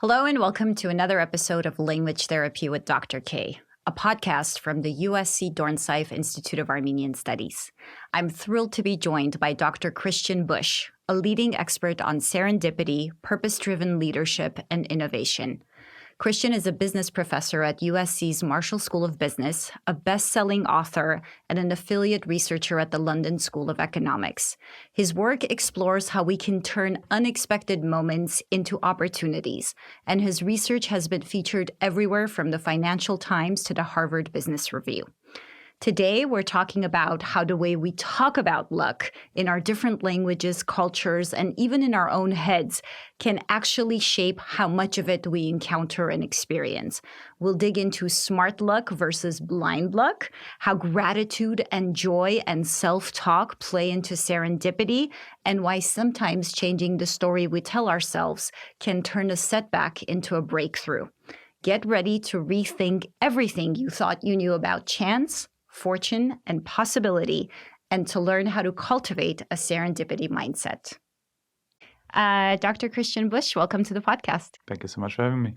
Hello and welcome to another episode of Language Therapy with Dr. K, a podcast from the USC Dornsife Institute of Armenian Studies. I'm thrilled to be joined by Dr. Christian Busch, a leading expert on serendipity, purpose-driven leadership, and innovation. Christian is a business professor at USC's Marshall School of Business, a best-selling author, and an affiliate researcher at the London School of Economics. His work explores how we can turn unexpected moments into opportunities, and his research has been featured everywhere from the Financial Times to the Harvard Business Review. Today, we're talking about how the way we talk about luck in our different languages, cultures, and even in our own heads can actually shape how much of it we encounter and experience. We'll dig into smart luck versus blind luck, how gratitude and joy and self-talk play into serendipity, and why sometimes changing the story we tell ourselves can turn a setback into a breakthrough. Get ready to rethink everything you thought you knew about chance, fortune, and possibility, and to learn how to cultivate a serendipity mindset. Dr. Christian Busch, welcome to the podcast. Thank you so much for having me.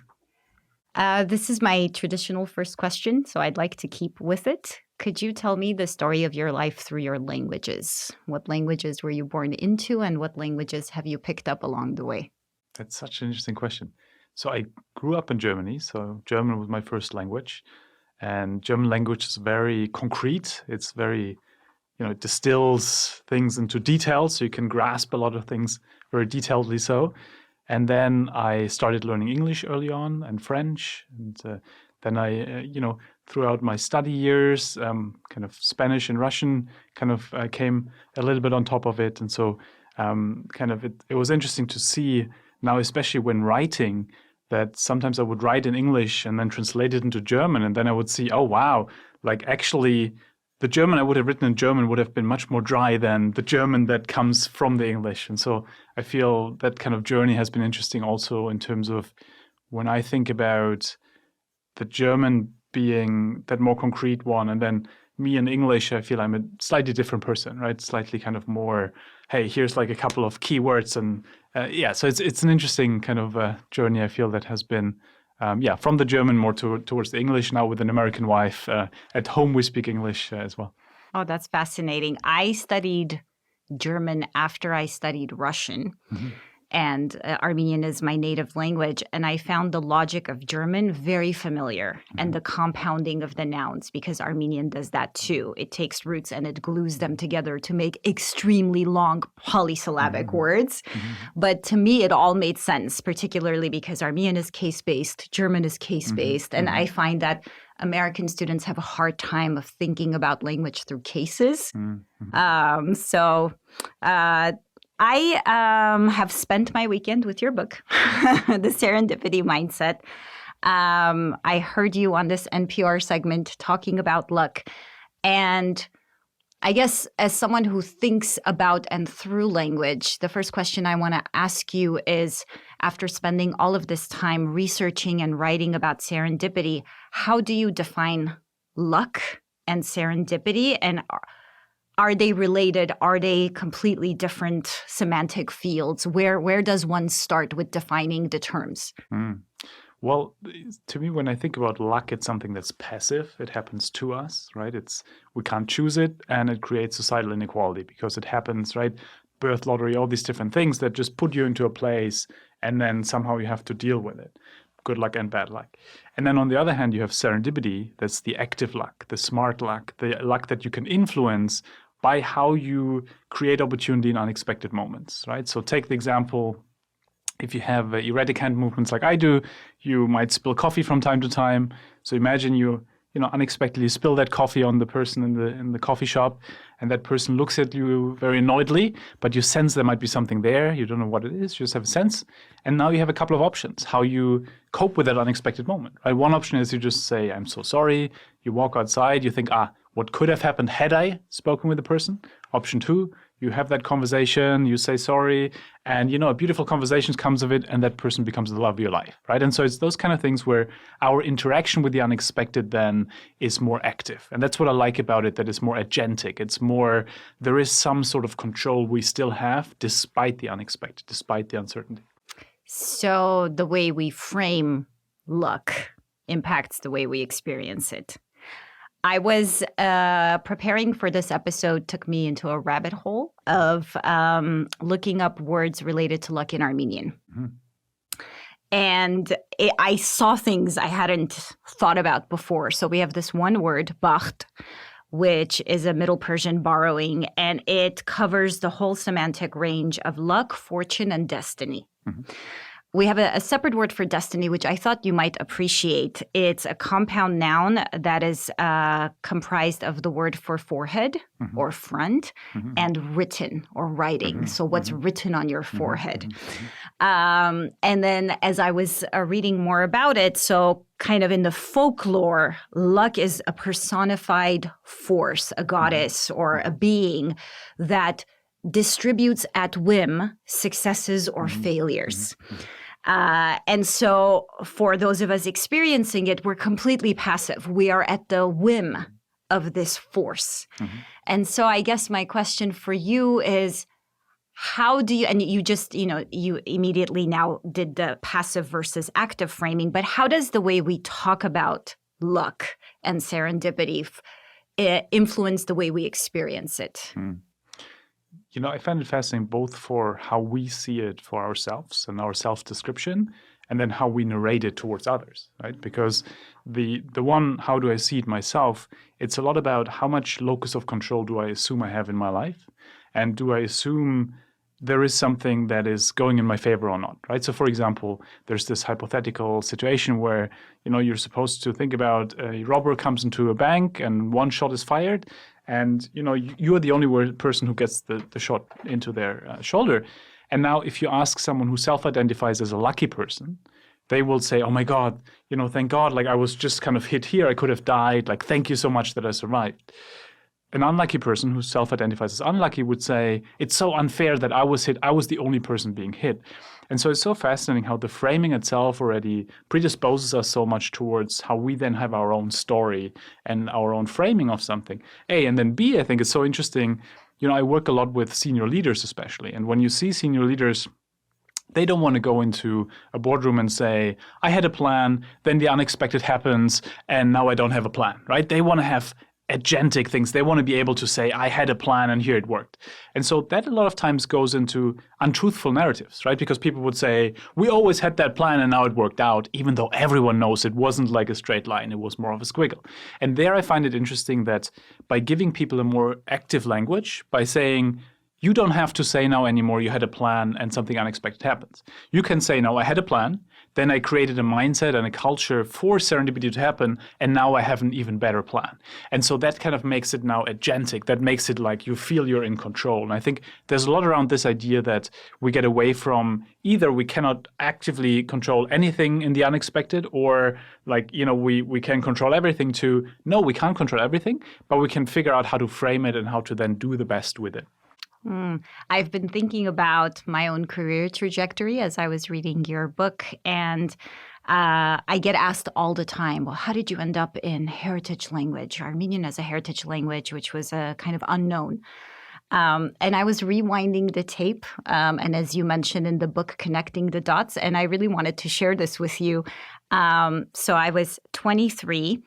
This is my traditional first question, so I'd like to keep with it. Could you tell me the story of your life through your languages? What languages were you born into, and what languages have you picked up along the way? That's such an interesting question. So I grew up in Germany, so German was my first language. And German language is very concrete. It's very, it distills things into details, so you can grasp a lot of things very detailedly so. And then I started learning English early on and French. And then I, throughout my study years, kind of Spanish and Russian came a little bit on top of it. And so it was interesting to see now, especially when writing, that sometimes I would write in English and then translate it into German. And then I would see, oh, wow, actually the German I would have written in German would have been much more dry than the German that comes from the English. And so I feel that kind of journey has been interesting also in terms of when I think about the German being that more concrete one, and then me in English, I feel I'm a slightly different person, right? Slightly kind of more, hey, here's a couple of key words. And so it's an interesting kind of journey, I feel, that has been, from the German more towards the English. Now with an American wife, at home we speak English as well. Oh, that's fascinating. I studied German after I studied Russian. Mm-hmm. And Armenian is my native language. And I found the logic of German very familiar, and the compounding of the nouns, because Armenian does that too. It takes roots and it glues them together to make extremely long polysyllabic words. Mm-hmm. But to me, it all made sense, particularly because Armenian is case-based, German is case-based. And I find that American students have a hard time of thinking about language through cases. I have spent my weekend with your book, The Serendipity Mindset. I heard you on this NPR segment talking about luck. And I guess as someone who thinks about and through language, the first question I want to ask you is, after spending all of this time researching and writing about serendipity, how do you define luck and serendipity? And are they related? Are they completely different semantic fields? Where does one start with defining the terms? Well, to me, when I think about luck, it's something that's passive. It happens to us, right? We can't choose it, and it creates societal inequality because it happens, right? Birth lottery, all these different things that just put you into a place, and then somehow you have to deal with it. Good luck and bad luck. And then on the other hand, you have serendipity. That's the active luck, the smart luck, the luck that you can influence by how you create opportunity in unexpected moments, right? So take the example, if you have erratic hand movements like I do, you might spill coffee from time to time. So imagine you unexpectedly spill that coffee on the person in the coffee shop, and that person looks at you very annoyedly, but you sense there might be something there. You don't know what it is, you just have a sense. And now you have a couple of options, how you cope with that unexpected moment, right? One option is you just say, I'm so sorry. You walk outside, you think, what could have happened had I spoken with the person? Option two, you have that conversation, you say sorry, and a beautiful conversation comes of it, and that person becomes the love of your life, right? And so it's those kind of things where our interaction with the unexpected then is more active. And that's what I like about it, that it's more agentic. It's more, there is some sort of control we still have despite the unexpected, despite the uncertainty. So the way we frame luck impacts the way we experience it. I was preparing for this episode, took me into a rabbit hole of looking up words related to luck in Armenian. Mm-hmm. And I saw things I hadn't thought about before. So we have this one word, bakht, which is a Middle Persian borrowing, and it covers the whole semantic range of luck, fortune, and destiny. Mm-hmm. We have a separate word for destiny, which I thought you might appreciate. It's a compound noun that is comprised of the word for forehead mm-hmm. or front mm-hmm. and written or writing. Mm-hmm. So what's mm-hmm. written on your forehead. Mm-hmm. And then as I was reading more about it, so kind of in the folklore, luck is a personified force, a goddess mm-hmm. or a being that distributes at whim successes or mm-hmm. failures. Mm-hmm. And so for those of us experiencing it, we're completely passive. We are at the whim of this force. Mm-hmm. And so I guess my question for you is, how do you, and you just, you immediately now did the passive versus active framing, but how does the way we talk about luck and serendipity influence the way we experience it? Mm. I find it fascinating both for how we see it for ourselves and our self-description, and then how we narrate it towards others, right? Because the one, how do I see it myself, it's a lot about how much locus of control do I assume I have in my life, and do I assume there is something that is going in my favor or not, right? So for example, there's this hypothetical situation where, you're supposed to think about a robber comes into a bank and one shot is fired, and, you are the only person who gets the shot into their shoulder. And now if you ask someone who self-identifies as a lucky person, they will say, oh my God, thank God, like I was just kind of hit here. I could have died. Like, thank you so much that I survived. An unlucky person who self-identifies as unlucky would say, it's so unfair that I was hit. I was the only person being hit. And so it's so fascinating how the framing itself already predisposes us so much towards how we then have our own story and our own framing of something. A, and then B, I think it's so interesting. I work a lot with senior leaders especially. And when you see senior leaders, they don't want to go into a boardroom and say, I had a plan, then the unexpected happens, and now I don't have a plan, right? They want to have agentic things. They want to be able to say, I had a plan and here it worked. And so that a lot of times goes into untruthful narratives, right? Because people would say, we always had that plan and now it worked out, even though everyone knows it wasn't like a straight line, it was more of a squiggle. And there I find it interesting that by giving people a more active language, by saying, you don't have to say now anymore, you had a plan and something unexpected happens. You can say, no, I had a plan. Then I created a mindset and a culture for serendipity to happen, and now I have an even better plan. And so that kind of makes it now agentic. That makes it like you feel you're in control. And I think there's a lot around this idea that we get away from either we cannot actively control anything in the unexpected, or like, we can control everything, to no, we can't control everything, but we can figure out how to frame it and how to then do the best with it. I've been thinking about my own career trajectory as I was reading your book, and I get asked all the time, well, how did you end up in heritage language, Armenian as a heritage language, which was a kind of unknown. And I was rewinding the tape, and as you mentioned in the book, connecting the dots, and I really wanted to share this with you. So I was 23.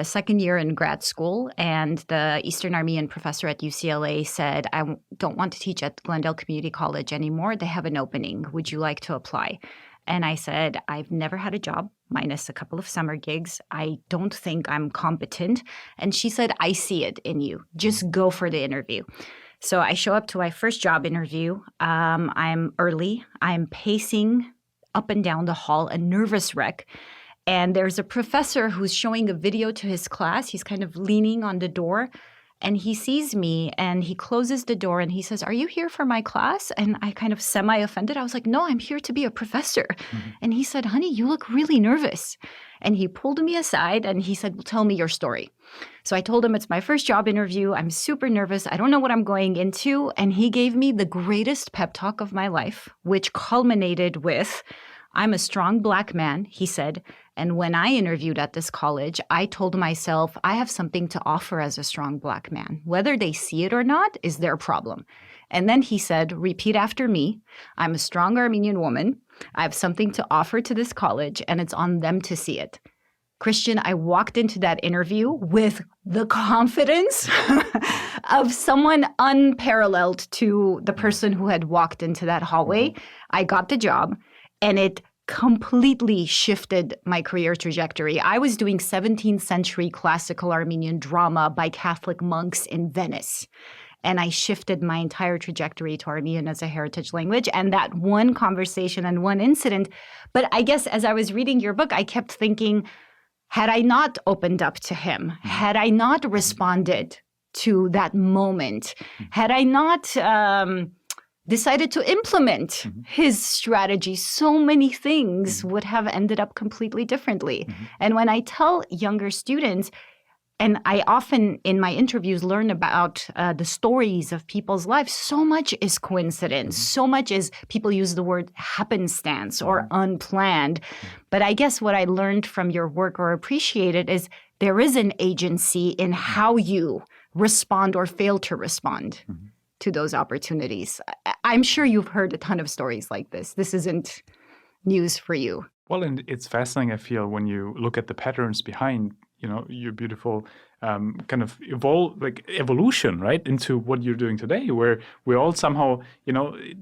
Second year in grad school, and the Eastern Armenian professor at UCLA said, I don't want to teach at Glendale Community College anymore. They have an opening. Would you like to apply? And I said, I've never had a job, minus a couple of summer gigs. I don't think I'm competent. And she said, I see it in you. Just go for the interview. So I show up to my first job interview. I'm early. I'm pacing up and down the hall, a nervous wreck. And there's a professor who's showing a video to his class. He's kind of leaning on the door, and he sees me and he closes the door and he says, are you here for my class? And I kind of semi-offended. I was like, no, I'm here to be a professor. Mm-hmm. And he said, honey, you look really nervous. And he pulled me aside and he said, well, tell me your story. So I told him it's my first job interview. I'm super nervous. I don't know what I'm going into. And he gave me the greatest pep talk of my life, which culminated with, I'm a strong Black man, he said. And when I interviewed at this college, I told myself, I have something to offer as a strong Black man. Whether they see it or not is their problem. And then he said, repeat after me. I'm a strong Armenian woman. I have something to offer to this college, and it's on them to see it. Christian, I walked into that interview with the confidence of someone unparalleled to the person who had walked into that hallway. I got the job, and it completely shifted my career trajectory. I was doing 17th century classical Armenian drama by Catholic monks in Venice. And I shifted my entire trajectory to Armenian as a heritage language. And that one conversation and one incident. But I guess as I was reading your book, I kept thinking, had I not opened up to him, had I not responded to that moment, had I not decided to implement his strategy, so many things would have ended up completely differently. And when I tell younger students, and I often in my interviews learn about the stories of people's lives, so much is coincidence. So much is, people use the word happenstance or unplanned. But I guess what I learned from your work or appreciated is there is an agency in how you respond or fail to respond to those opportunities. I'm sure you've heard a ton of stories like this. This isn't news for you. Well, and it's fascinating, I feel, when you look at the patterns behind, your beautiful kind of evolution, right, into what you're doing today, where we're all somehow,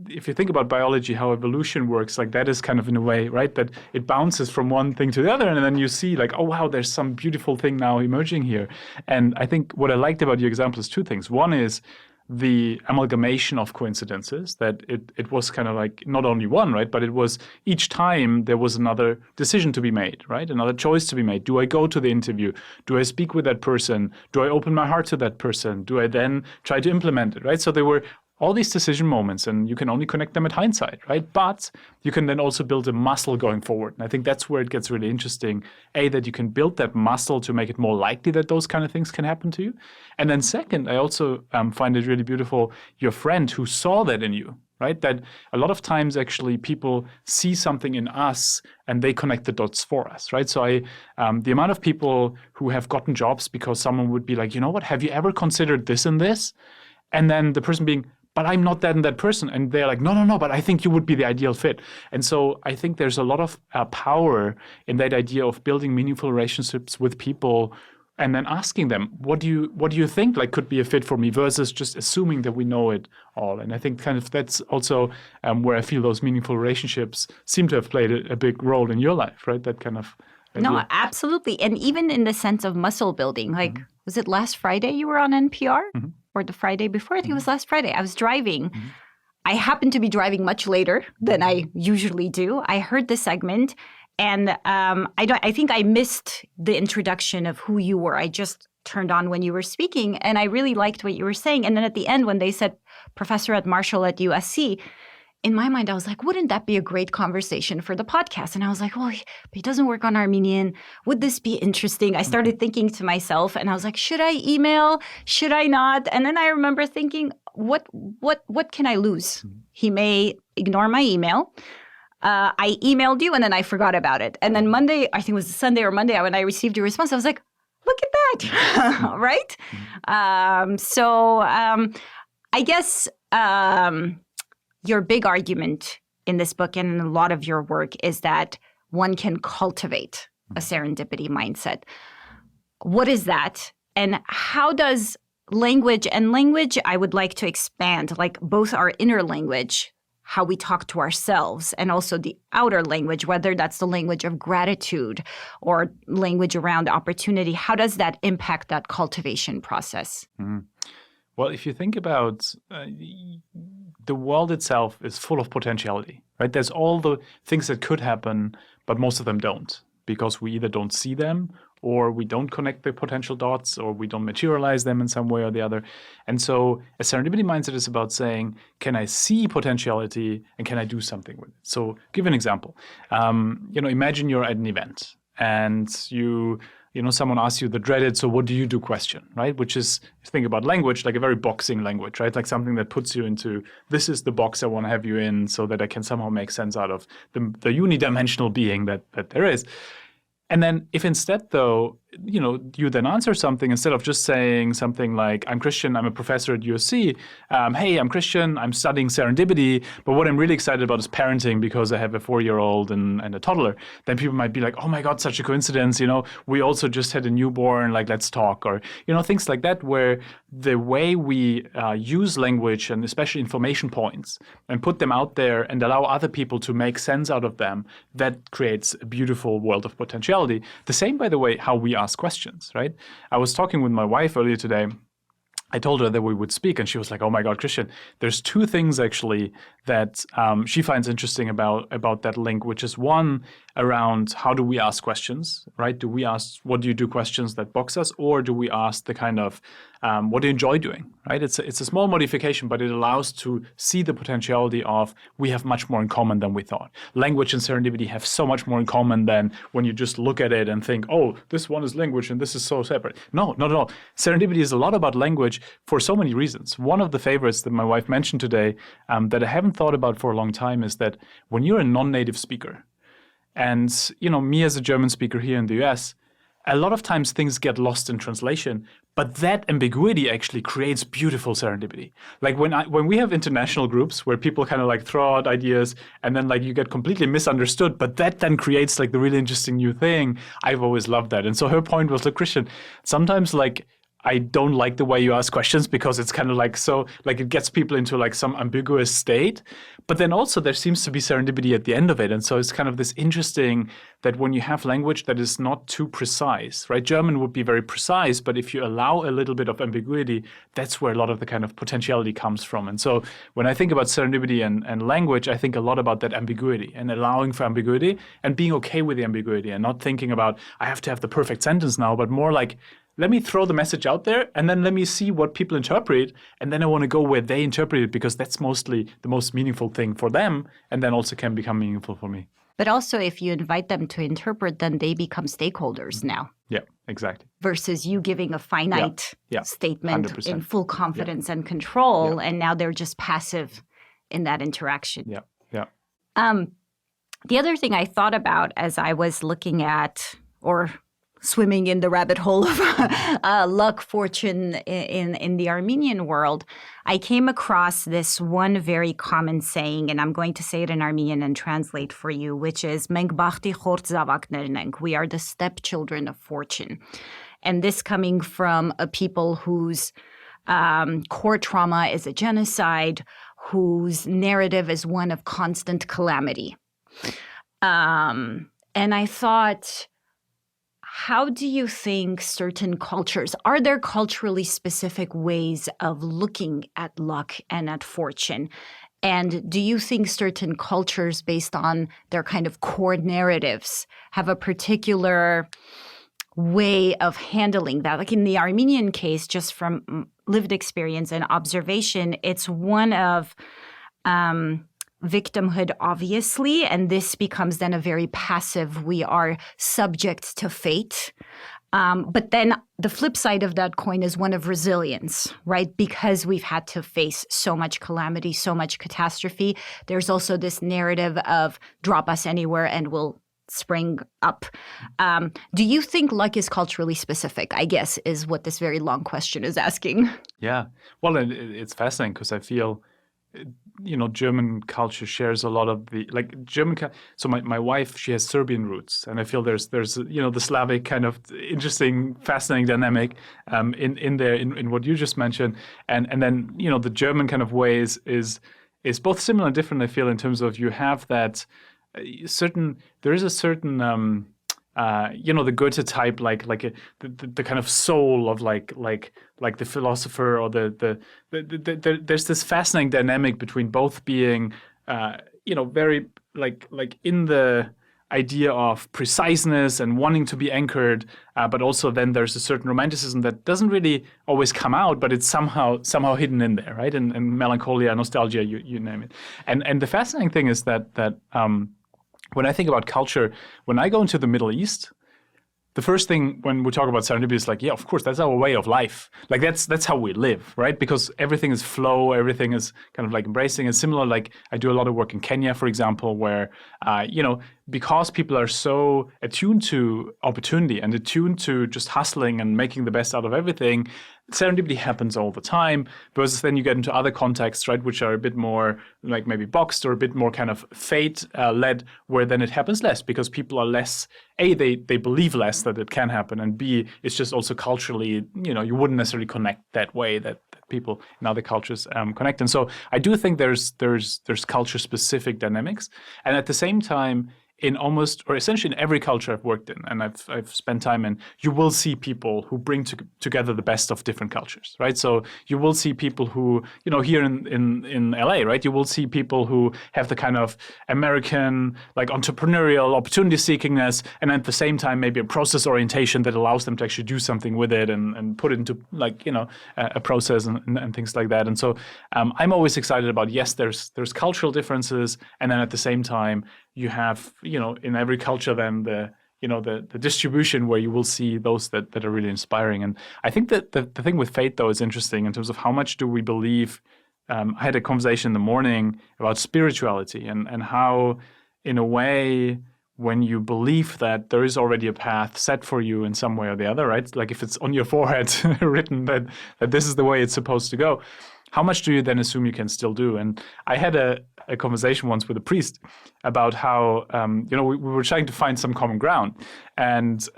if you think about biology, how evolution works, like that is kind of in a way, right, that it bounces from one thing to the other, and then you see like, oh, wow, there's some beautiful thing now emerging here. And I think what I liked about your example is two things. One is the amalgamation of coincidences, that it was kind of like not only one, right, but it was each time there was another decision to be made, right, another choice to be made. Do I go to the interview? Do I speak with that person? Do I open my heart to that person? Do I then try to implement it, right? So there were all these decision moments, and you can only connect them at hindsight, right? But you can then also build a muscle going forward. And I think that's where it gets really interesting. That you can build that muscle to make it more likely that those kind of things can happen to you. And then second, I also find it really beautiful, your friend who saw that in you, right? That a lot of times actually people see something in us and they connect the dots for us, right? So the amount of people who have gotten jobs because someone would be like, you know what, have you ever considered this and this? And then the person being, but I'm not that and that person. And they're like, no, but I think you would be the ideal fit. And so I think there's a lot of power in that idea of building meaningful relationships with people and then asking them, what do you think like could be a fit for me, versus just assuming that we know it all. And I think kind of that's also where I feel those meaningful relationships seem to have played a big role in your life, right? That kind of idea. No, absolutely. And even in the sense of muscle building, like, was it last Friday you were on NPR? Or the Friday before? I think it was last Friday. I was driving. I happened to be driving much later than I usually do. I heard the segment, and I think I missed the introduction of who you were. I just turned on when you were speaking, and I really liked what you were saying. And then at the end, when they said professor at Marshall at USC, in my mind, I was like, wouldn't that be a great conversation for the podcast? And I was like, well, he doesn't work on Armenian. Would this be interesting? I started thinking to myself, and I was like, should I email? Should I not? And then I remember thinking, what can I lose? He may ignore my email. I emailed you, and then I forgot about it. And then Monday, I think it was Sunday or Monday, when I received your response, I was like, look at that, right? So I guess your big argument in this book and in a lot of your work is that one can cultivate a serendipity mindset. What is that? And how does language I would like to expand, like both our inner language, how we talk to ourselves, and also the outer language, whether that's the language of gratitude or language around opportunity, how does that impact that cultivation process? Well, if you think about the world itself is full of potentiality, right? There's all the things that could happen, but most of them don't, because we either don't see them, or we don't connect the potential dots, or we don't materialize them in some way or the other. And so a serendipity mindset is about saying, can I see potentiality and can I do something with it? So give an example. Imagine you're at an event and someone asks you the dreaded, so what do you do question, right? Which is, if you think about language, like a very boxing language, right? Like something that puts you into, this is the box I want to have you in so that I can somehow make sense out of the unidimensional being that there is. And then if instead, though, you then answer something instead of just saying something like, I'm Christian, I'm a professor at USC. Hey, I'm Christian, I'm studying serendipity, but what I'm really excited about is parenting because I have a 4-year-old and a toddler. Then people might be like, oh my God, such a coincidence. We also just had a newborn, like, let's talk. Or, things like that, where the way we use language and especially information points and put them out there and allow other people to make sense out of them, that creates a beautiful world of potentiality. The same, by the way, how we ask questions, right? I was talking with my wife earlier today. I told her that we would speak, and she was like, oh my God, Christian, there's 2 things actually that she finds interesting about that link, which is one around how do we ask questions, right? Do we ask, what do you do questions that box us, or do we ask the kind of, what do you enjoy doing, right? It's a small modification, but it allows to see the potentiality of we have much more in common than we thought. Language and serendipity have so much more in common than when you just look at it and think, oh, this one is language and this is so separate. No, not at all. Serendipity is a lot about language for so many reasons. One of the favorites that my wife mentioned today that I haven't thought about for a long time is that when you're a non-native speaker, and me as a German speaker here in the US, a lot of times things get lost in translation, but that ambiguity actually creates beautiful serendipity. Like when we have international groups where people kind of like throw out ideas and then like you get completely misunderstood, but that then creates like the really interesting new thing. I've always loved that. And so her point was, look, Christian, sometimes like I don't like the way you ask questions because it's kind of like so like it gets people into like some ambiguous state. But then also there seems to be serendipity at the end of it. And so it's kind of this interesting that when you have language that is not too precise, right? German would be very precise, but if you allow a little bit of ambiguity, that's where a lot of the kind of potentiality comes from. And so when I think about serendipity and language, I think a lot about that ambiguity and allowing for ambiguity and being okay with the ambiguity and not thinking about I have to have the perfect sentence now, but more like, let me throw the message out there and then let me see what people interpret. And then I want to go where they interpret it because that's mostly the most meaningful thing for them and then also can become meaningful for me. But also if you invite them to interpret, then they become stakeholders now. Yeah, exactly. Versus you giving a finite statement 100%. In full confidence and control. And now they're just passive in that interaction. Yeah. The other thing I thought about as I was looking at or swimming in the rabbit hole of luck, fortune in the Armenian world, I came across this one very common saying, and I'm going to say it in Armenian and translate for you, which is «Մենք բախտի խորտ զավակներն ենք», we are the stepchildren of fortune. And this coming from a people whose core trauma is a genocide, whose narrative is one of constant calamity. And I thought, how do you think certain cultures, are there culturally specific ways of looking at luck and at fortune? And do you think certain cultures, based on their kind of core narratives, have a particular way of handling that? Like in the Armenian case, just from lived experience and observation, it's one of victimhood, obviously, and this becomes then a very passive, we are subject to fate. But then the flip side of that coin is one of resilience, right? Because we've had to face so much calamity, so much catastrophe. There's also this narrative of drop us anywhere and we'll spring up. Do you think luck is culturally specific, I guess, is what this very long question is asking? Yeah. Well, it's fascinating because I feel German culture shares a lot of the so my wife, she has Serbian roots, and I feel there's the Slavic kind of interesting, fascinating dynamic in there in what you just mentioned, and then the German kind of ways is both similar and different. I feel in terms of you have that there is a certain the Goethe type, the kind of soul of like the philosopher or there's this fascinating dynamic between both being very like in the idea of preciseness and wanting to be anchored, but also then there's a certain romanticism that doesn't really always come out, but it's somehow hidden in there, right? And melancholia, nostalgia, you name it. And the fascinating thing is that when I think about culture, when I go into the Middle East, the first thing when we talk about serendipity is like, yeah, of course, that's our way of life. Like that's how we live, right? Because everything is flow, everything is kind of like embracing. And similar, like I do a lot of work in Kenya, for example, where because people are so attuned to opportunity and attuned to just hustling and making the best out of everything, serendipity happens all the time, versus then you get into other contexts, right, which are a bit more like maybe boxed or a bit more kind of fate led, where then it happens less because people are less, A, they believe less that it can happen, and B, it's just also culturally, you wouldn't necessarily connect that way that people in other cultures connect. And so I do think there's culture specific dynamics, and at the same time, in almost, or essentially in every culture I've worked in, and I've spent time in, you will see people who bring together the best of different cultures, right? So you will see people who, here in LA, right? You will see people who have the kind of American, like entrepreneurial opportunity seekingness, and at the same time, maybe a process orientation that allows them to actually do something with it and put it into a process and things like that. And so I'm always excited about, yes, there's cultural differences, and then at the same time, you have, in every culture, then the distribution where you will see those that are really inspiring. And I think that the thing with fate, though, is interesting in terms of how much do we believe. I had a conversation in the morning about spirituality and how, in a way, when you believe that there is already a path set for you in some way or the other, right? Like if it's on your forehead written that this is the way it's supposed to go, how much do you then assume you can still do? And I had a conversation once with a priest about how, we were trying to find some common ground. And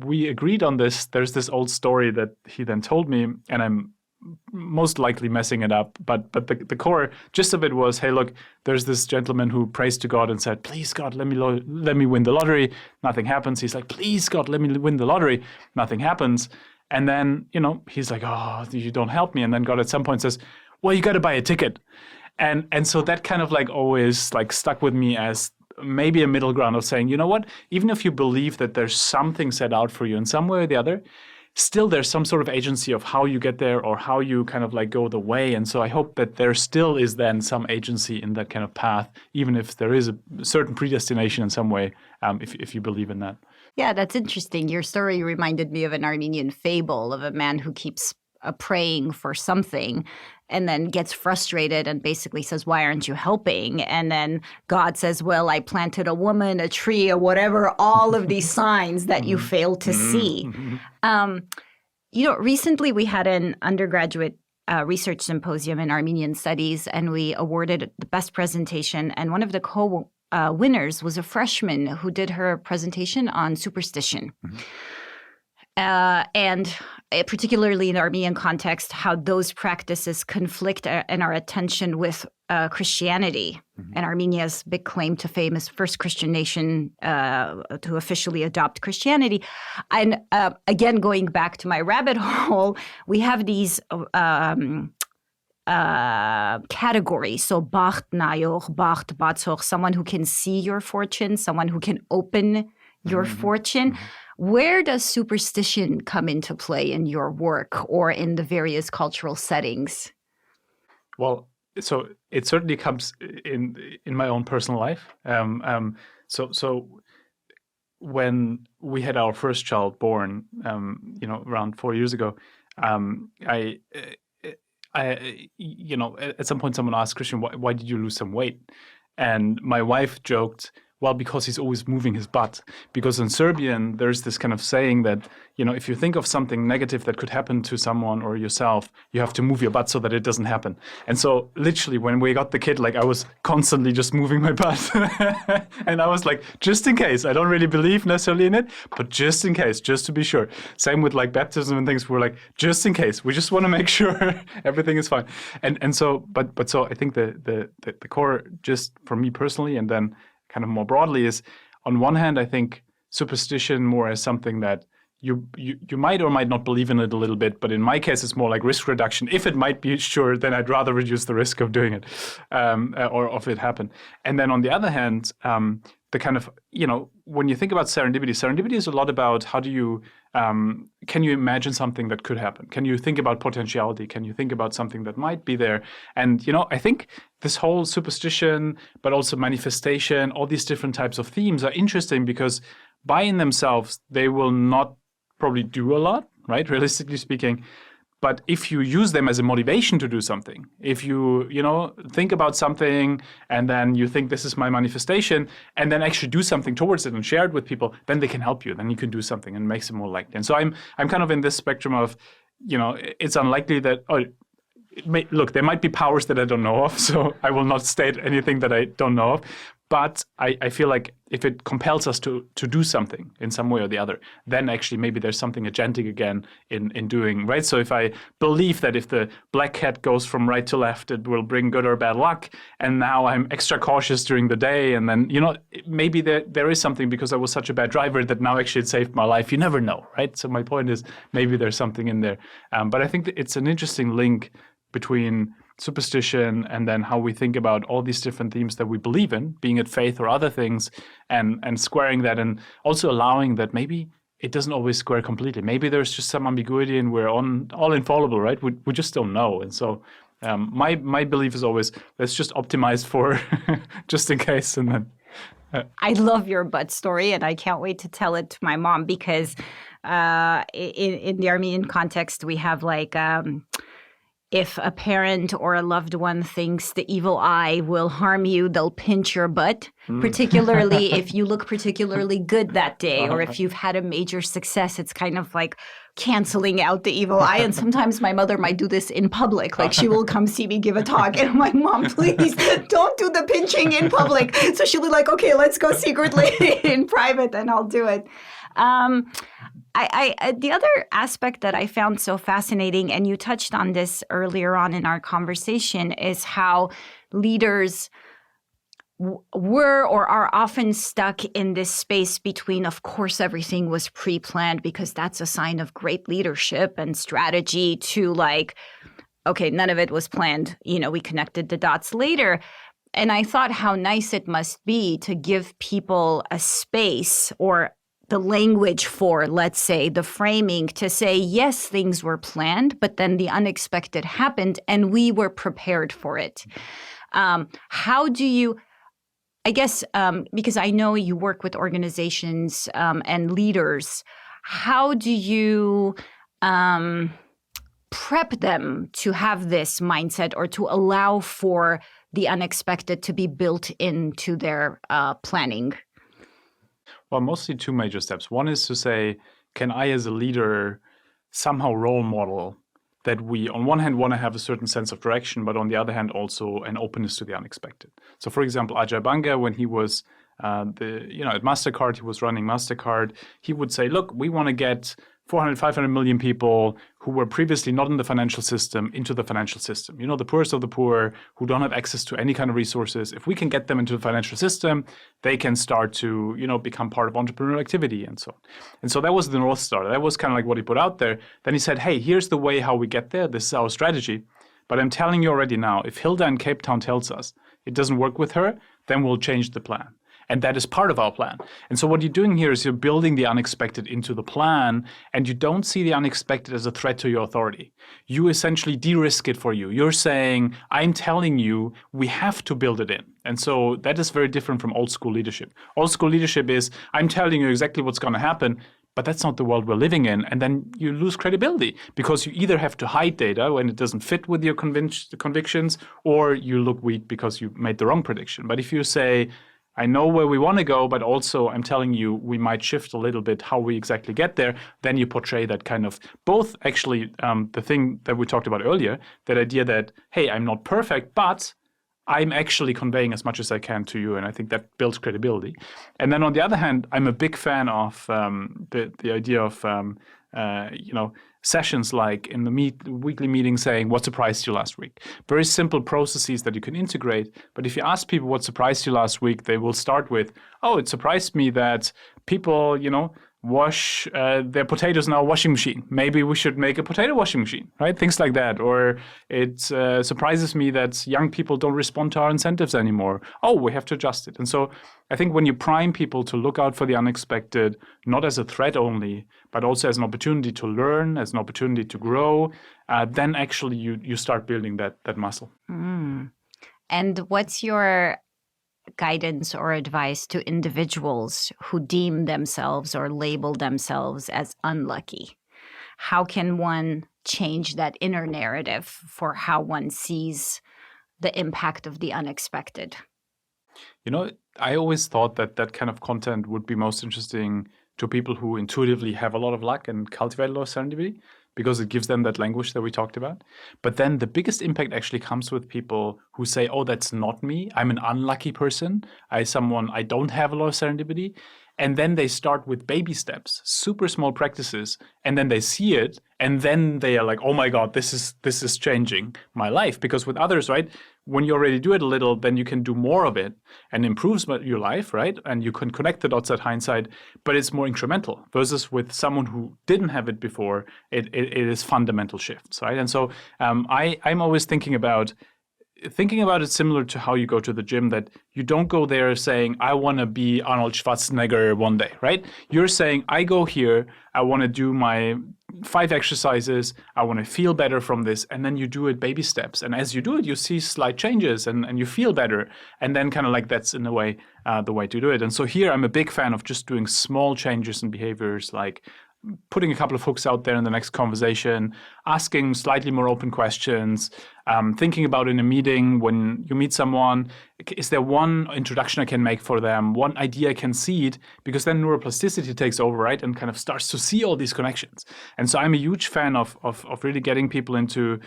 we agreed on this. There's this old story that he then told me, and I'm most likely messing it up, but the core gist of it was, hey, look, there's this gentleman who prays to God and said, please, God, let me win the lottery. Nothing happens. He's like, please, God, let me win the lottery. Nothing happens. And then, he's like, oh, you don't help me. And then God at some point says, well, you got to buy a ticket. And so that kind of like always like stuck with me as maybe a middle ground of saying, you know what, even if you believe that there's something set out for you in some way or the other, still there's some sort of agency of how you get there or how you kind of like go the way. And so I hope that there still is then some agency in that kind of path, even if there is a certain predestination in some way, if you believe in that. Yeah, that's interesting. Your story reminded me of an Armenian fable of a man who keeps praying for something and then gets frustrated and basically says, why aren't you helping? And then God says, well, I planted a woman, a tree, or whatever, all of these signs that you failed to see. Recently we had an undergraduate research symposium in Armenian studies, and we awarded the best presentation. And one of the winners was a freshman who did her presentation on superstition. And particularly in the Armenian context, how those practices conflict in our attention with Christianity. And Armenia's big claim to fame is first Christian nation to officially adopt Christianity. And again, going back to my rabbit hole, we have these categories. So bacht nayor, bacht batzoch, someone who can see your fortune, someone who can open your fortune. Where does superstition come into play in your work or in the various cultural settings? Well, so it certainly comes in my own personal life. So when we had our first child born, around 4 years ago, I at some point someone asked, Christian, why did you lose some weight? And my wife joked, well, because he's always moving his butt. Because in Serbian, there's this kind of saying that, if you think of something negative that could happen to someone or yourself, you have to move your butt so that it doesn't happen. And so literally when we got the kid, like I was constantly just moving my butt. And I was like, just in case, I don't really believe necessarily in it, but just in case, just to be sure. Same with like baptism and things. We're like, just in case, we just want to make sure everything is fine. And so, but so I think the core, just for me personally, and then kind of more broadly, is on one hand, I think superstition more as something that you might or might not believe in it a little bit, but in my case, it's more like risk reduction. If it might be sure, then I'd rather reduce the risk of doing it or of it happen. And then on the other hand, the kind of, when you think about serendipity is a lot about how do you, can you imagine something that could happen? Can you think about potentiality? Can you think about something that might be there? And, I think this whole superstition, but also manifestation, all these different types of themes are interesting because by in themselves, they will not probably do a lot, right? Realistically speaking. But if you use them as a motivation to do something, if you think about something and then you think this is my manifestation and then actually do something towards it and share it with people, then they can help you. Then you can do something and it makes it more likely. And so I'm kind of in this spectrum of, it's unlikely that, look, there might be powers that I don't know of, so I will not state anything that I don't know of. But I feel like if it compels us to do something in some way or the other, then actually maybe there's something agentic again in doing, right? So if I believe that if the black cat goes from right to left, it will bring good or bad luck, and now I'm extra cautious during the day, and then, maybe there is something because I was such a bad driver that now actually it saved my life. You never know, right? So my point is maybe there's something in there. But I think that it's an interesting link between superstition and then how we think about all these different themes that we believe in, being it faith or other things, and squaring that, and also allowing that maybe it doesn't always square completely. Maybe there's just some ambiguity and we're all infallible, right? We just don't know. And so my belief is always, let's just optimize for just in case. And then I love your butt story, and I can't wait to tell it to my mom, because in the Armenian context, we have like, if a parent or a loved one thinks the evil eye will harm you, they'll pinch your butt, particularly if you look particularly good that day, or if you've had a major success. It's kind of like canceling out the evil eye. And sometimes my mother might do this in public. Like, she will come see me give a talk, and I'm like, Mom, please don't do the pinching in public. So she'll be like, okay, let's go secretly in private, and I'll do it. The other aspect that I found so fascinating, and you touched on this earlier on in our conversation, is how leaders were or are often stuck in this space between, of course, everything was pre-planned because that's a sign of great leadership and strategy, to like, okay, none of it was planned. We connected the dots later. And I thought how nice it must be to give people a space, or the language for, let's say, the framing, to say, yes, things were planned, but then the unexpected happened and we were prepared for it. How do you, I guess, because I know you work with organizations and leaders, how do you prep them to have this mindset, or to allow for the unexpected to be built into their planning? Well, mostly two major steps. One is to say, can I as a leader somehow role model that we, on one hand, want to have a certain sense of direction, but on the other hand, also an openness to the unexpected. So, for example, Ajay Banga, when he was at MasterCard, he was running MasterCard, he would say, look, we want to get 400, 500 million people who were previously not in the financial system into the financial system. The poorest of the poor who don't have access to any kind of resources. If we can get them into the financial system, they can start to, become part of entrepreneurial activity and so on. And so that was the North Star. That was kind of like what he put out there. Then he said, hey, here's the way how we get there. This is our strategy. But I'm telling you already now, if Hilda in Cape Town tells us it doesn't work with her, then we'll change the plan. And that is part of our plan. And so what you're doing here is you're building the unexpected into the plan, and you don't see the unexpected as a threat to your authority. You essentially de-risk it for you. You're saying, I'm telling you, we have to build it in. And so that is very different from old school leadership. Old school leadership is, I'm telling you exactly what's going to happen, but that's not the world we're living in. And then you lose credibility, because you either have to hide data when it doesn't fit with your convictions, or you look weak because you made the wrong prediction. But if you say, I know where we want to go, but also I'm telling you we might shift a little bit how we exactly get there, then you portray that kind of both actually the thing that we talked about earlier, that idea that, hey, I'm not perfect, but I'm actually conveying as much as I can to you. And I think that builds credibility. And then on the other hand, I'm a big fan of the idea of, sessions like in the weekly meeting saying, what surprised you last week? Very simple processes that you can integrate. But if you ask people what surprised you last week, they will start with, oh, it surprised me that people, wash their potatoes in our washing machine. Maybe we should make a potato washing machine, right? Things like that. Or it surprises me that young people don't respond to our incentives anymore. Oh, we have to adjust it. And so I think when you prime people to look out for the unexpected, not as a threat only, but also as an opportunity to learn, as an opportunity to grow, then actually you start building that muscle. And what's your guidance or advice to individuals who deem themselves or label themselves as unlucky? How can one change that inner narrative for how one sees the impact of the unexpected? I always thought that that kind of content would be most interesting to people who intuitively have a lot of luck and cultivate a lot of serendipity, because it gives them that language that we talked about. But then the biggest impact actually comes with people who say, oh, that's not me. I'm an unlucky person. I don't have a lot of serendipity. And then they start with baby steps, super small practices, and then they see it, and then they are like, oh my God, this is changing my life. Because with others, right, when you already do it a little, then you can do more of it and improves your life, right? And you can connect the dots at hindsight, but it's more incremental versus with someone who didn't have it before, it is fundamental shifts, right? And so I'm always thinking about it similar to how you go to the gym, that you don't go there saying, I want to be Arnold Schwarzenegger one day, right? You're saying, I go here, I want to do my 5 exercises, I want to feel better from this, and then you do it baby steps. And as you do it, you see slight changes and you feel better. And then kind of like that's in a way the way to do it. And so here I'm a big fan of just doing small changes in behaviors, like putting a couple of hooks out there in the next conversation, asking slightly more open questions, thinking about in a meeting when you meet someone, is there one introduction I can make for them, one idea I can seed, because then neuroplasticity takes over, right, and kind of starts to see all these connections. And so I'm a huge fan of really getting people into,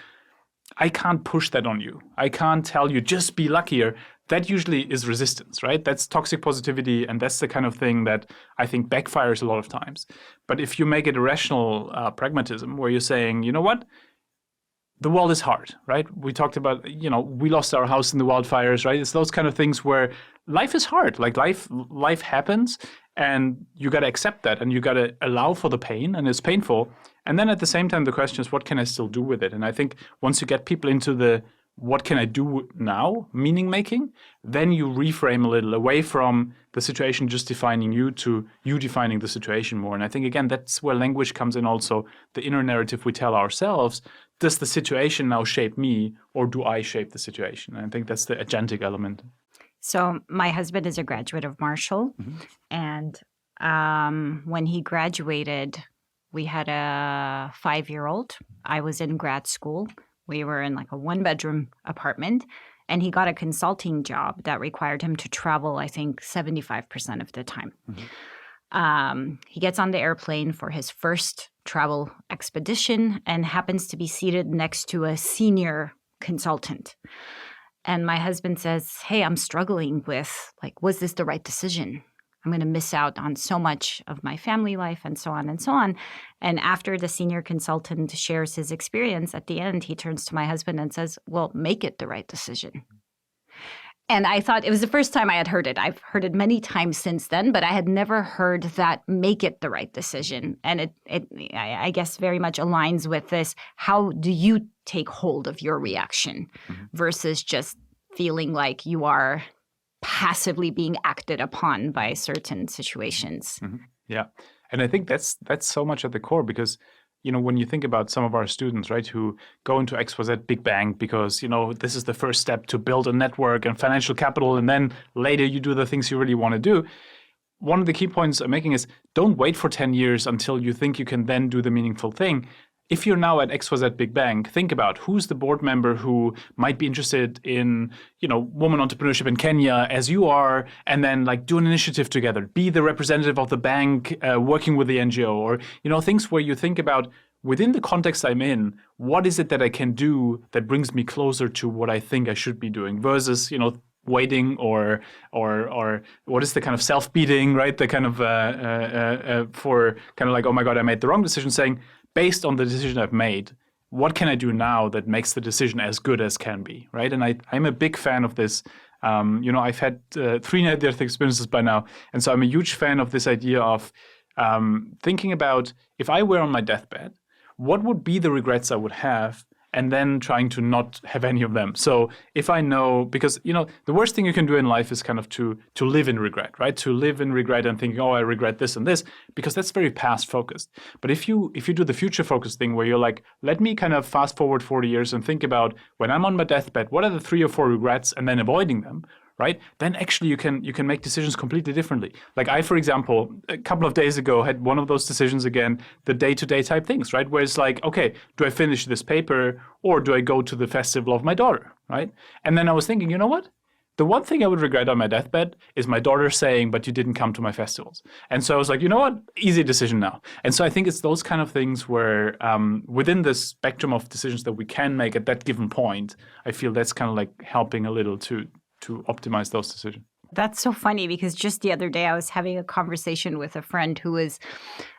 I can't push that on you. I can't tell you, just be luckier. That usually is resistance, right? That's toxic positivity, and that's the kind of thing that I think backfires a lot of times. But if you make it a rational pragmatism, where you're saying, you know what? The world is hard, right? We talked about, we lost our house in the wildfires, right? It's those kind of things where life is hard. Like life happens, and you got to accept that, and you got to allow for the pain, and it's painful. And then at the same time, the question is, what can I still do with it? And I think once you get people into the what can I do now, meaning making, then you reframe a little away from the situation just defining you to you defining the situation more. And I think, again, that's where language comes in also, the inner narrative we tell ourselves. Does the situation now shape me, or do I shape the situation? And I think that's the agentic element. So my husband is a graduate of Marshall. And when he graduated, we had a 5-year-old. I was in grad school. We were in like a 1-bedroom apartment, and he got a consulting job that required him to travel, I think, 75% of the time. He gets on the airplane for his first travel expedition and happens to be seated next to a senior consultant. And my husband says, hey, I'm struggling with, like, was this the right decision? I'm going to miss out on so much of my family life and so on and so on. And after the senior consultant shares his experience, at the end, he turns to my husband and says, well, make it the right decision. And I thought it was the first time I had heard it. I've heard it many times since then, but I had never heard that make it the right decision. And I guess, very much aligns with this. How do you take hold of your reaction versus just feeling like you are passively being acted upon by certain situations? Yeah. And I think that's so much at the core, because when you think about some of our students, right, who go into XYZ big bang because, this is the first step to build a network and financial capital, and then later you do the things you really want to do. One of the key points I'm making is, don't wait for 10 years until you think you can then do the meaningful thing. If you're now at XYZ Big Bang, think about who's the board member who might be interested in, woman entrepreneurship in Kenya as you are, and then do an initiative together. Be the representative of the bank working with the NGO, or, things where you think about, within the context I'm in, what is it that I can do that brings me closer to what I think I should be doing versus, waiting or what is the kind of self-beating, right? The kind of for kind of like, oh my God, I made the wrong decision, saying, based on the decision I've made, what can I do now that makes the decision as good as can be, right? And I'm a big fan of this. I've had 3 near-death experiences by now. And so I'm a huge fan of this idea of thinking about, if I were on my deathbed, what would be the regrets I would have, and then trying to not have any of them. So if I know, because, the worst thing you can do in life is kind of to live in regret, right? To live in regret and thinking, oh, I regret this and this, because that's very past focused. But if you do the future focused thing where you're like, let me kind of fast forward 40 years and think about, when I'm on my deathbed, what are the 3 or 4 regrets, and then avoiding them, right? Then actually you can make decisions completely differently. Like I, for example, a couple of days ago had one of those decisions again, the day-to-day type things, right? Where it's like, okay, do I finish this paper or do I go to the festival of my daughter, right? And then I was thinking, you know what? The one thing I would regret on my deathbed is my daughter saying, but you didn't come to my festivals. And so I was like, you know what? Easy decision now. And so I think it's those kind of things where within the spectrum of decisions that we can make at that given point, I feel that's kind of like helping a little to optimize those decisions. That's so funny because just the other day I was having a conversation with a friend who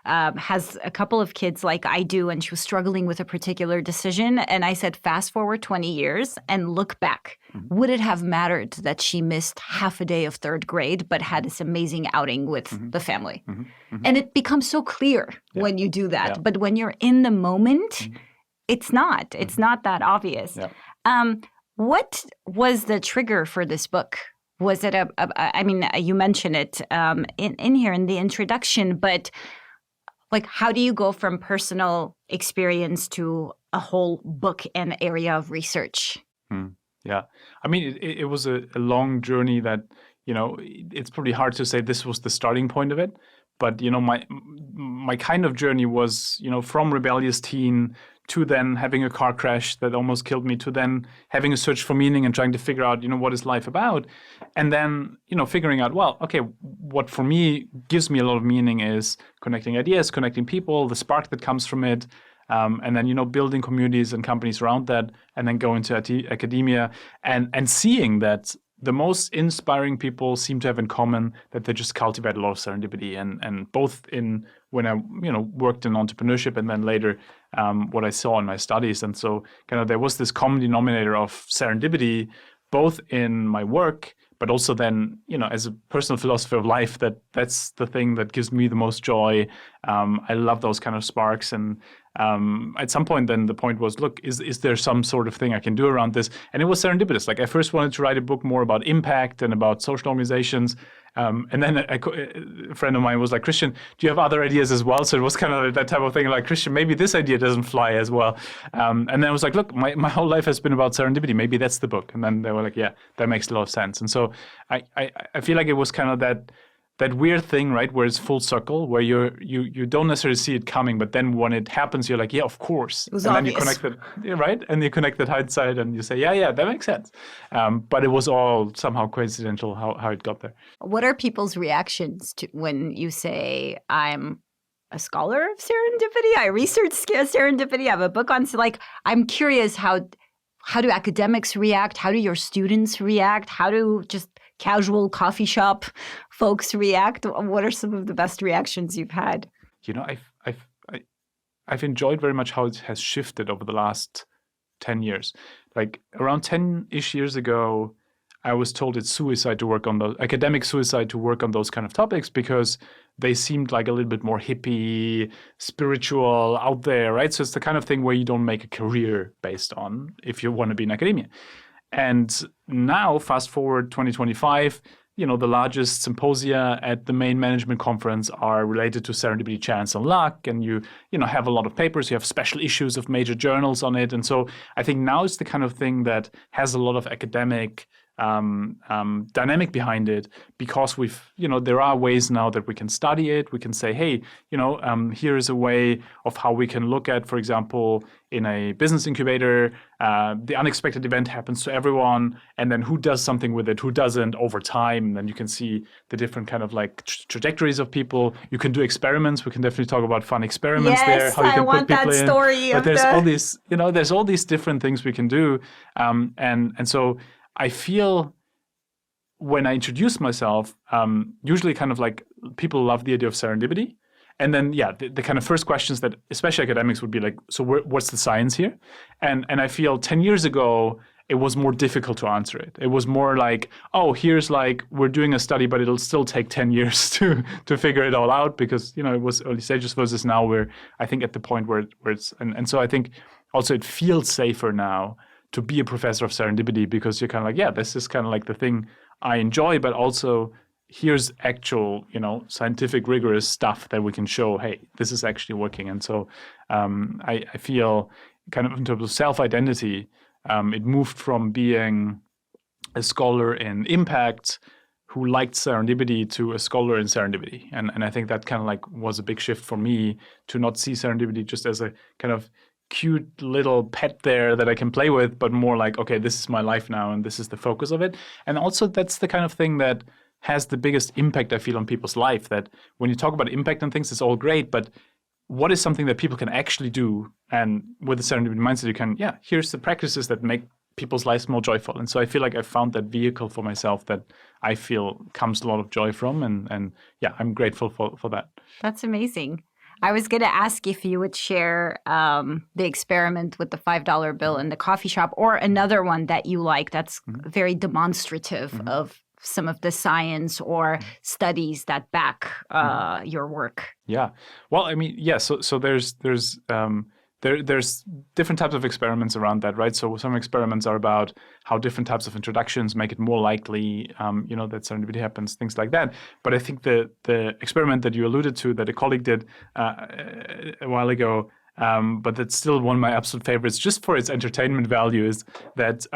has a couple of kids like I do, and she was struggling with a particular decision. And I said, fast forward 20 years and look back. Mm-hmm. Would it have mattered that she missed half a day of third grade but had this amazing outing with mm-hmm. the family? Mm-hmm. Mm-hmm. And it becomes so clear when you do that. Yeah. But when you're in the moment, mm-hmm. it's not. It's mm-hmm. not that obvious. Yeah. What was the trigger for this book? Was it I mean, you mentioned it in here in the introduction, but like, how do you go from personal experience to a whole book and area of research? Yeah. I mean, it was a long journey that, you know, it's pretty hard to say this was the starting point of it. But, you know, my kind of journey was, you know, from rebellious teen to then having a car crash that almost killed me, to then having a search for meaning and trying to figure out, you know, what is life about? And then, you know, figuring out, well, okay, what for me gives me a lot of meaning is connecting ideas, connecting people, the spark that comes from it. And then, you know, building communities and companies around that, and then going to academia and seeing that the most inspiring people seem to have in common that they just cultivate a lot of serendipity, and both in when I, you know, worked in entrepreneurship and then later what I saw in my studies. And so kind of there was this common denominator of serendipity, both in my work, but also then, you know, as a personal philosopher of life, that's the thing that gives me the most joy. I love those kind of sparks. And at some point then the point was, look, is there some sort of thing I can do around this? And it was serendipitous. Like I first wanted to write a book more about impact and about social organizations. And then a friend of mine was like, Christian, do you have other ideas as well? So it was kind of that type of thing, like, Christian, maybe this idea doesn't fly as well. And then I was like, look, my whole life has been about serendipity. Maybe that's the book. And then they were like, yeah, that makes a lot of sense. And so I feel like it was kind of that weird thing, right, where it's full circle, where you don't necessarily see it coming, but then when it happens, you're like, yeah, of course. It was and obvious. Then you connect it, right? And you connect that hindsight and you say, yeah, that makes sense. But it was all somehow coincidental how it got there. What are people's reactions to when you say, I'm a scholar of serendipity, I research serendipity, I have a book on, like, I'm curious, how do academics react? How do your students react? How do just casual coffee shop folks react? What are some of the best reactions you've had? You know, I've enjoyed very much how it has shifted over the last 10 years. Like around 10-ish years ago, I was told it's suicide to work on those, academic suicide to work on those kind of topics, because they seemed like a little bit more hippie, spiritual, out there, right? So it's the kind of thing where you don't make a career based on if you want to be in academia. And now, fast forward 2025, you know, the largest symposia at the main management conference are related to serendipity, chance, and luck. And you know, have a lot of papers, you have special issues of major journals on it. And so I think now it's the kind of thing that has a lot of academic dynamic behind it, because there are ways now that we can study it. We can say, hey, here is a way of how we can look at, for example, in a business incubator, the unexpected event happens to everyone, and then who does something with it, who doesn't over time. And then you can see the different kind of like trajectories of people. You can do experiments. We can definitely talk about fun experiments there. How you can I want put people that story. But there's all these different things we can do, and so I feel when I introduce myself, usually kind of like people love the idea of serendipity. And then, the kind of first questions that especially academics would be like, so what's the science here? And I feel 10 years ago, it was more difficult to answer it. It was more like, oh, here's like, we're doing a study, but it'll still take 10 years to figure it all out, because, it was early stages versus now we're, I think, at the point where it's, and so I think also it feels safer now to be a professor of serendipity, because you're kind of like, this is kind of like the thing I enjoy, but also here's actual, scientific, rigorous stuff that we can show, hey, this is actually working. And so I feel kind of in terms of self-identity, it moved from being a scholar in impact who liked serendipity to a scholar in serendipity. And I think that kind of like was a big shift for me to not see serendipity just as a kind of cute little pet there that I can play with, but more like, okay, this is my life now and this is the focus of it. And also that's the kind of thing that has the biggest impact, I feel, on people's life. That when you talk about impact and things, it's all great, but what is something that people can actually do? And with the Serendipity Mindset, you can, here's the practices that make people's lives more joyful. And so I feel like I found that vehicle for myself that I feel comes a lot of joy from. And I'm grateful for that. That's amazing. I was going to ask if you would share the experiment with the $5 bill in the coffee shop, or another one that you like that's very demonstrative of some of the science or studies that back your work. Yeah. Well, I mean, So there's different types of experiments around that, right? So some experiments are about how different types of introductions make it more likely, that serendipity happens, things like that. But I think the experiment that you alluded to, that a colleague did a while ago, but that's still one of my absolute favorites, just for its entertainment value, is that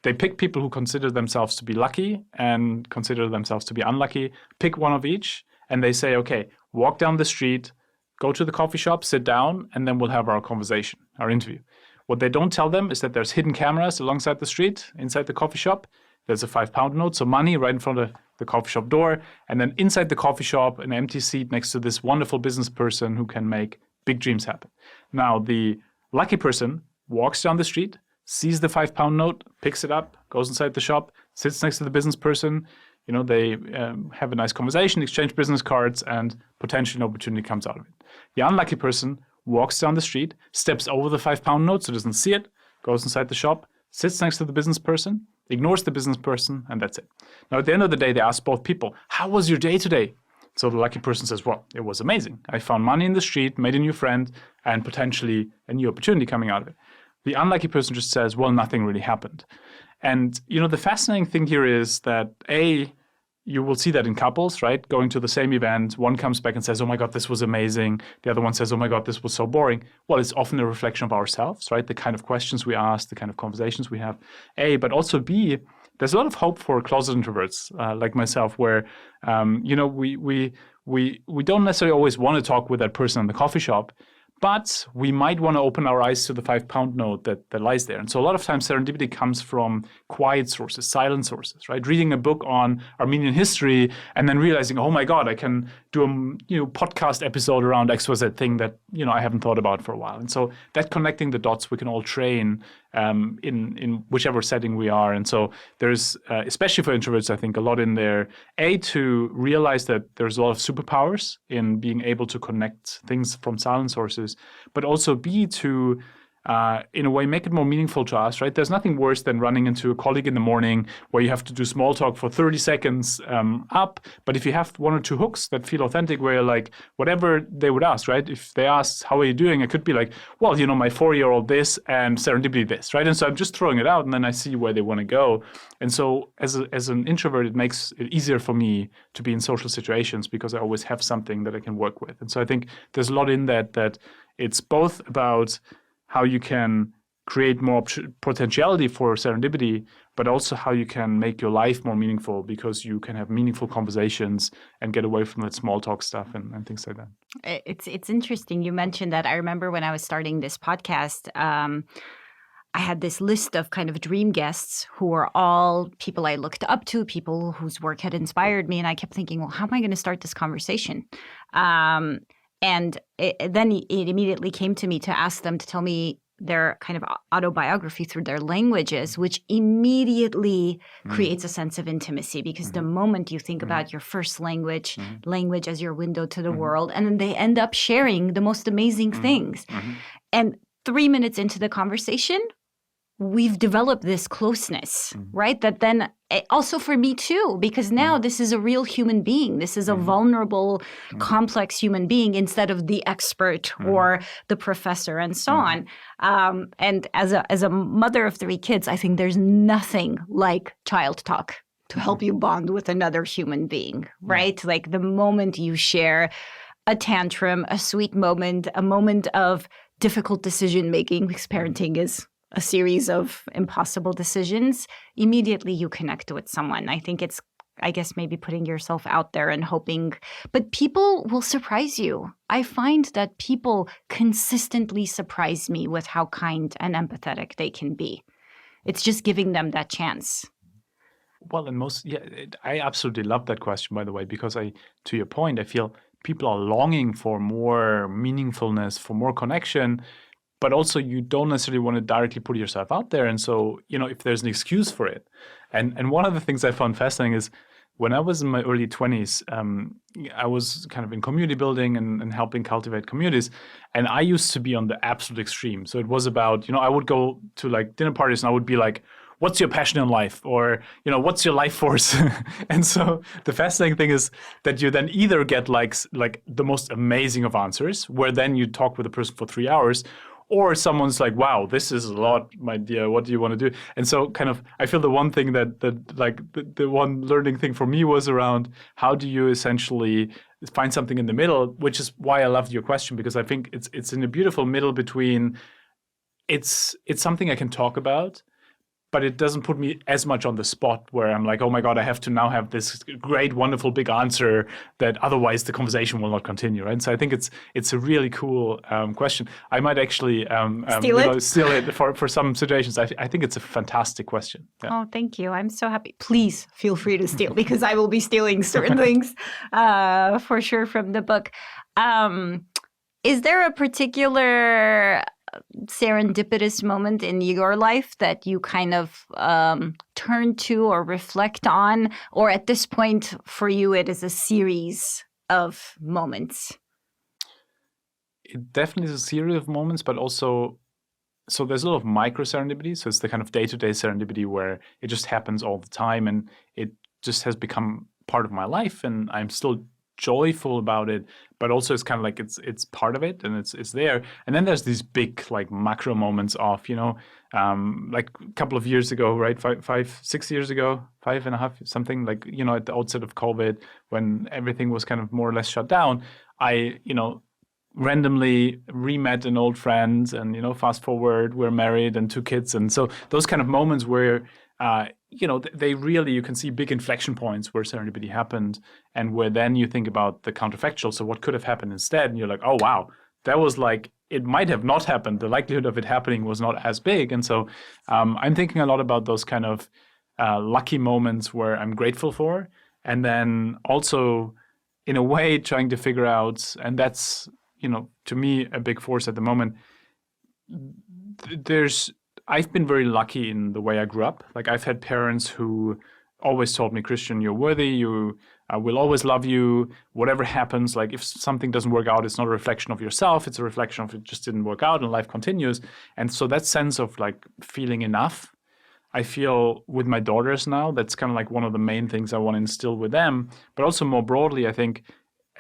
they pick people who consider themselves to be lucky and consider themselves to be unlucky, pick one of each, and they say, okay, walk down the street, go to the coffee shop, sit down, and then we'll have our conversation, our interview. What they don't tell them is that there's hidden cameras alongside the street, inside the coffee shop. There's a £5 note, so money right in front of the coffee shop door. And then inside the coffee shop, an empty seat next to this wonderful business person who can make big dreams happen. Now, the lucky person walks down the street, sees the £5 note, picks it up, goes inside the shop, sits next to the business person. They have a nice conversation, exchange business cards, and potentially an opportunity comes out of it. The unlucky person walks down the street, steps over the £5 note so doesn't see it, goes inside the shop, sits next to the business person, ignores the business person, and that's it. Now, at the end of the day, they ask both people, how was your day today? So the lucky person says, well, it was amazing. I found money in the street, made a new friend, and potentially a new opportunity coming out of it. The unlucky person just says, well, nothing really happened. And, the fascinating thing here is that, you will see that in couples, right? Going to the same event, one comes back and says, oh my God, this was amazing. The other one says, oh my God, this was so boring. Well, it's often a reflection of ourselves, right? The kind of questions we ask, the kind of conversations we have. But also B, there's a lot of hope for closet introverts like myself, where, we don't necessarily always want to talk with that person in the coffee shop, but we might want to open our eyes to the £5 note that lies there. And so a lot of times serendipity comes from quiet sources, silent sources, right? Reading a book on Armenian history and then realizing, oh my God, I can do a podcast episode around XYZ thing that I haven't thought about for a while. And so that connecting the dots we can all train in whichever setting we are. And so there's, especially for introverts, I think a lot in there, to realize that there's a lot of superpowers in being able to connect things from silent sources, but also B, to in a way make it more meaningful to us, right? There's nothing worse than running into a colleague in the morning where you have to do small talk for 30 seconds up. But if you have one or two hooks that feel authentic, where you're like, whatever they would ask, right? If they ask, how are you doing? It could be like, well, my 4-year-old this and serendipity this, right? And so I'm just throwing it out and then I see where they want to go. And so as an introvert, it makes it easier for me to be in social situations because I always have something that I can work with. And so I think there's a lot in that it's both about how you can create more potentiality for serendipity, but also how you can make your life more meaningful because you can have meaningful conversations and get away from that small talk stuff and things like that. It's interesting. You mentioned that. I remember when I was starting this podcast, I had this list of kind of dream guests who were all people I looked up to, people whose work had inspired me. And I kept thinking, well, how am I going to start this conversation? And then it immediately came to me to ask them to tell me their kind of autobiography through their languages, which immediately creates a sense of intimacy, because the moment you think about your first language as your window to the world, and then they end up sharing the most amazing things. And 3 minutes into the conversation, we've developed this closeness, right? That then also for me too, because now this is a real human being. This is a vulnerable, complex human being instead of the expert or the professor and so on. And as a mother of 3 kids, I think there's nothing like child talk to help you bond with another human being, right? Like the moment you share a tantrum, a sweet moment, a moment of difficult decision making, because parenting is a series of impossible decisions, immediately you connect with someone. I think it's, I guess, maybe putting yourself out there and hoping, but people will surprise you. I find that people consistently surprise me with how kind and empathetic they can be. It's just giving them that chance. Well, and I absolutely love that question, by the way, because to your point, I feel people are longing for more meaningfulness, for more connection, but also you don't necessarily want to directly put yourself out there. And so, if there's an excuse for it. And one of the things I found fascinating is when I was in my early 20s, I was kind of in community building and helping cultivate communities. And I used to be on the absolute extreme. So it was about, I would go to like dinner parties and I would be like, what's your passion in life? Or, what's your life force? And so the fascinating thing is that you then either get like the most amazing of answers, where then you talk with a person for 3 hours, or someone's like, wow, this is a lot, my dear, what do you want to do? And so kind of, I feel the one thing the one learning thing for me was around how do you essentially find something in the middle, which is why I loved your question, because I think it's in a beautiful middle between it's something I can talk about, but it doesn't put me as much on the spot where I'm like, oh my God, I have to now have this great, wonderful, big answer that otherwise the conversation will not continue, right? So I think it's a really cool question. I might actually steal it for some situations. I think it's a fantastic question. Yeah. Oh, thank you. I'm so happy. Please feel free to steal because I will be stealing certain things for sure from the book. Is there a particular serendipitous moment in your life that you kind of turn to or reflect on, or at this point for you it is a series of moments? It definitely is a series of moments, but also, so there's a lot of micro serendipity. So it's the kind of day-to-day serendipity where it just happens all the time and it just has become part of my life and I'm still joyful about it, but also it's kind of like it's part of it and it's there. And then there's these big like macro moments of like a couple of years ago, right, 6 years ago, 5.5, something like, at the outset of COVID, when everything was kind of more or less shut down, I randomly re-met an old friend and fast forward, we're married and 2 kids. And so those kind of moments where they really, you can see big inflection points where serendipity happened and where then you think about the counterfactual. So what could have happened instead? And you're like, oh, wow, that was like, it might have not happened. The likelihood of it happening was not as big. And so I'm thinking a lot about those kind of lucky moments where I'm grateful for. And then also in a way trying to figure out, and that's, to me, a big force at the moment. I've been very lucky in the way I grew up. Like I've had parents who always told me, Christian, you're worthy, you will always love you, whatever happens. Like if something doesn't work out, it's not a reflection of yourself, it's a reflection of it just didn't work out and life continues. And so that sense of like feeling enough, I feel with my daughters now, that's kind of like one of the main things I want to instill with them. But also more broadly, I think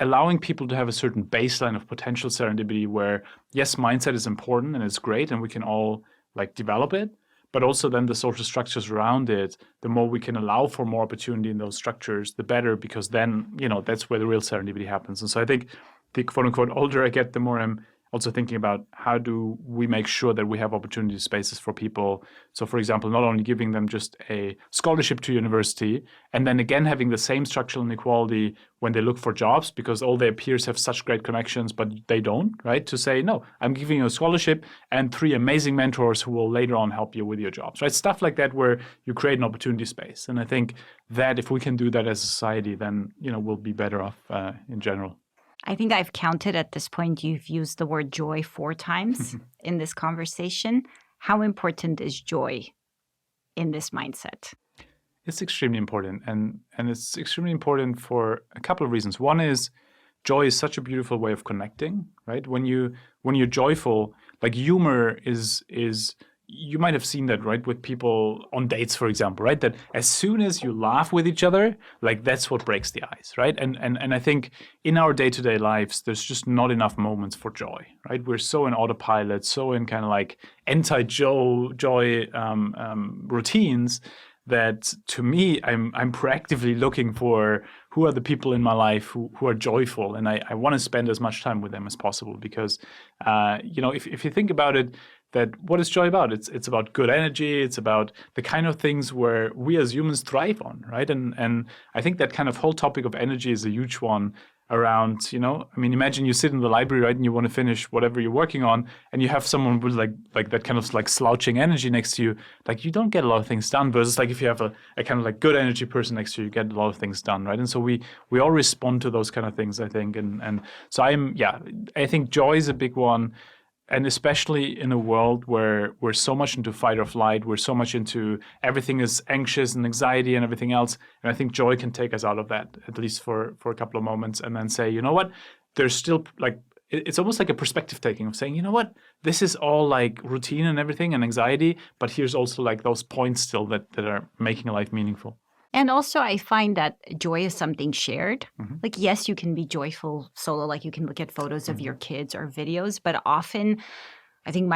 allowing people to have a certain baseline of potential serendipity where, yes, mindset is important and it's great and we can all like develop it, but also then the social structures around it, the more we can allow for more opportunity in those structures, the better, because then, that's where the real serendipity happens. And so I think the quote unquote older I get, the more I'm also thinking about how do we make sure that we have opportunity spaces for people. So for example, not only giving them just a scholarship to university and then again having the same structural inequality when they look for jobs because all their peers have such great connections, but they don't, right? To say, no, I'm giving you a scholarship and 3 amazing mentors who will later on help you with your jobs, right? Stuff like that where you create an opportunity space. And I think that if we can do that as a society, then, we'll be better off in general. I think I've counted at this point, you've used the word joy 4 times in this conversation. How important is joy in this mindset? It's extremely important. And it's extremely important for a couple of reasons. One is joy is such a beautiful way of connecting, right? When you're joyful, like humor is you might have seen that, right, with people on dates, for example, right? That as soon as you laugh with each other, like that's what breaks the ice, right? And I think in our day-to-day lives, there's just not enough moments for joy, right? We're so in autopilot, so in kind of like anti-joy routines that to me, I'm proactively looking for who are the people in my life who are joyful, and I want to spend as much time with them as possible because, if you think about it, that what is joy about? It's about good energy. It's about the kind of things where we as humans thrive on, right? And I think that kind of whole topic of energy is a huge one around, imagine you sit in the library, right, and you want to finish whatever you're working on, and you have someone with like that kind of like slouching energy next to you, like you don't get a lot of things done, versus like if you have a kind of like good energy person next to you, you get a lot of things done, right? And so we all respond to those kind of things, I think. And so I think joy is a big one. And especially in a world where we're so much into fight or flight, we're so much into everything is anxious and anxiety and everything else. And I think joy can take us out of that, at least for a couple of moments, and then say, you know what, there's still like, it's almost like a perspective taking of saying, you know what, this is all like routine and everything and anxiety, but here's also like those points still that are making life meaningful. And also, I find that joy is something shared. Mm-hmm. Like, yes, you can be joyful solo, like you can look at photos of your kids or videos, but often I think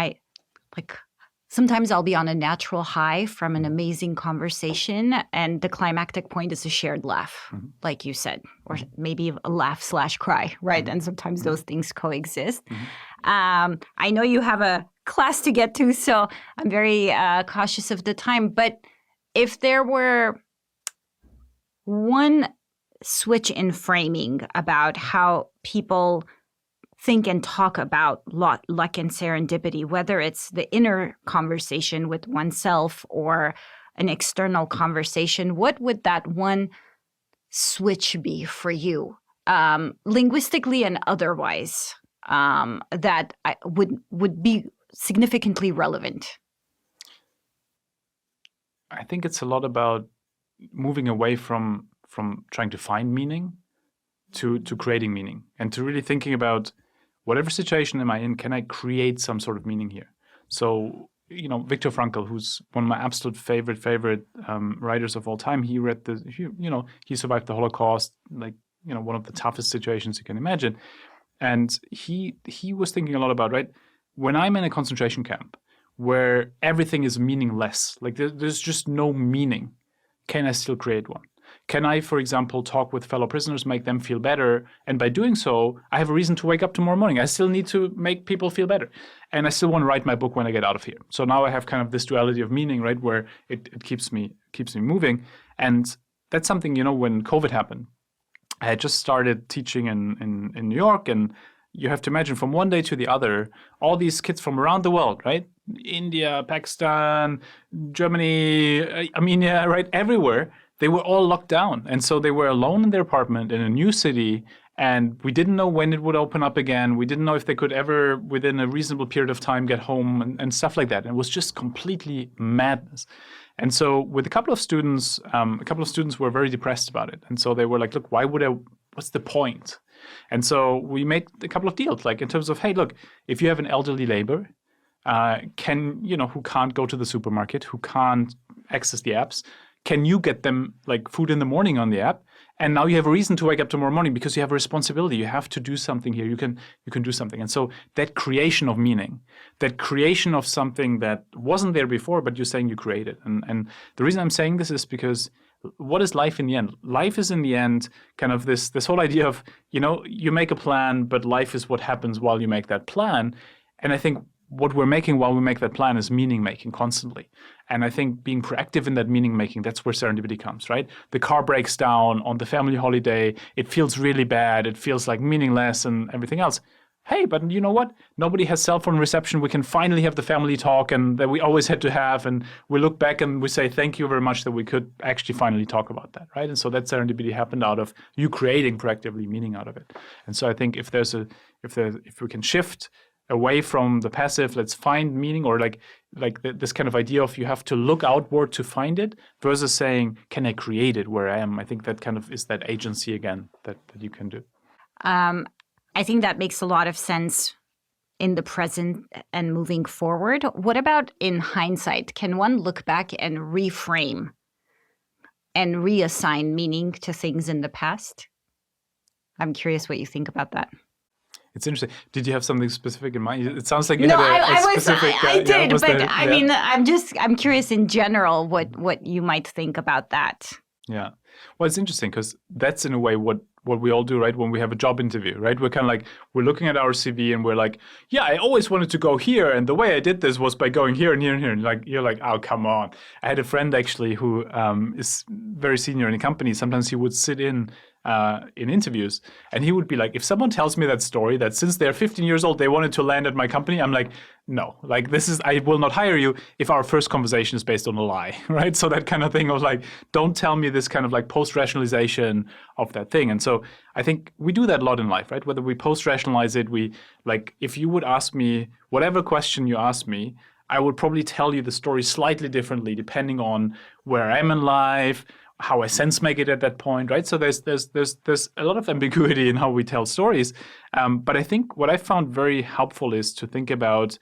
sometimes I'll be on a natural high from an amazing conversation, and the climactic point is a shared laugh, like you said, or maybe a laugh/cry, right? And sometimes those things coexist. I know you have a class to get to, so I'm very cautious of the time, but if there were one switch in framing about how people think and talk about luck and serendipity, whether it's the inner conversation with oneself or an external conversation, what would that one switch be for you, linguistically and otherwise, that would be significantly relevant? I think it's a lot about moving away from trying to find meaning to creating meaning, and to really thinking about whatever situation am I in, can I create some sort of meaning here? So, Viktor Frankl, who's one of my absolute favorite writers of all time, he survived the Holocaust, one of the toughest situations you can imagine. And he was thinking a lot about, right, when I'm in a concentration camp where everything is meaningless, like there's just no meaning, can I still create one? Can I, for example, talk with fellow prisoners, make them feel better? And by doing so, I have a reason to wake up tomorrow morning. I still need to make people feel better. And I still want to write my book when I get out of here. So now I have kind of this duality of meaning, right, where it keeps me moving. And that's something, when COVID happened, I had just started teaching in New York, and you have to imagine from one day to the other, all these kids from around the world, right? India, Pakistan, Germany, Armenia, right? Everywhere. They were all locked down. And so they were alone in their apartment in a new city. And we didn't know when it would open up again. We didn't know if they could ever, within a reasonable period of time, get home and stuff like that. And it was just completely madness. And so with a couple of students were very depressed about it. And so they were like, look, what's the point? And so we made a couple of deals, like in terms of, hey, look, if you have an elderly neighbor, who can't go to the supermarket, who can't access the apps, can you get them like food in the morning on the app? And now you have a reason to wake up tomorrow morning because you have a responsibility. You have to do something here. You can do something. And so that creation of meaning, that creation of something that wasn't there before, but you're saying you created. And the reason I'm saying this is because what is life in the end? Life is in the end kind of this whole idea of, you make a plan, but life is what happens while you make that plan. And I think what we're making while we make that plan is meaning making constantly. And I think being proactive in that meaning making, that's where serendipity comes, right? The car breaks down on the family holiday. It feels really bad. It feels like meaningless and everything else. Hey, but you know what? Nobody has cell phone reception. We can finally have the family talk and that we always had to have. And we look back and we say, thank you very much that we could actually finally talk about that, right? And so that serendipity happened out of you creating proactively meaning out of it. And so I think if we can shift away from the passive, let's find meaning, or like this kind of idea of you have to look outward to find it, versus saying, can I create it where I am? I think that kind of is that agency again that you can do. I think that makes a lot of sense in the present and moving forward. What about in hindsight? Can one look back and reframe and reassign meaning to things in the past? I'm curious what you think about that. It's interesting. Did you have something specific in mind? It sounds like you had a specific... I did, but I'm curious in general what you might think about that. Yeah. Well, it's interesting because that's in a way what what we all do, right? When we have a job interview, right? We're kind of like, we're looking at our CV and we're like, yeah, I always wanted to go here. And the way I did this was by going here and here and here. And like, you're like, oh, come on. I had a friend actually who is very senior in a company. Sometimes he would sit in interviews and he would be like, if someone tells me that story that since they're 15 years old, they wanted to land at my company, I'm like, no, like I will not hire you if our first conversation is based on a lie, right? So that kind of thing of like, don't tell me this kind of like post-rationalization of that thing. And so I think we do that a lot in life, right? Whether we post-rationalize it, we like, if you would ask me, whatever question you ask me, I would probably tell you the story slightly differently depending on where I am in life, how I sense make it at that point, right? So there's a lot of ambiguity in how we tell stories. But I think what I found very helpful is to think about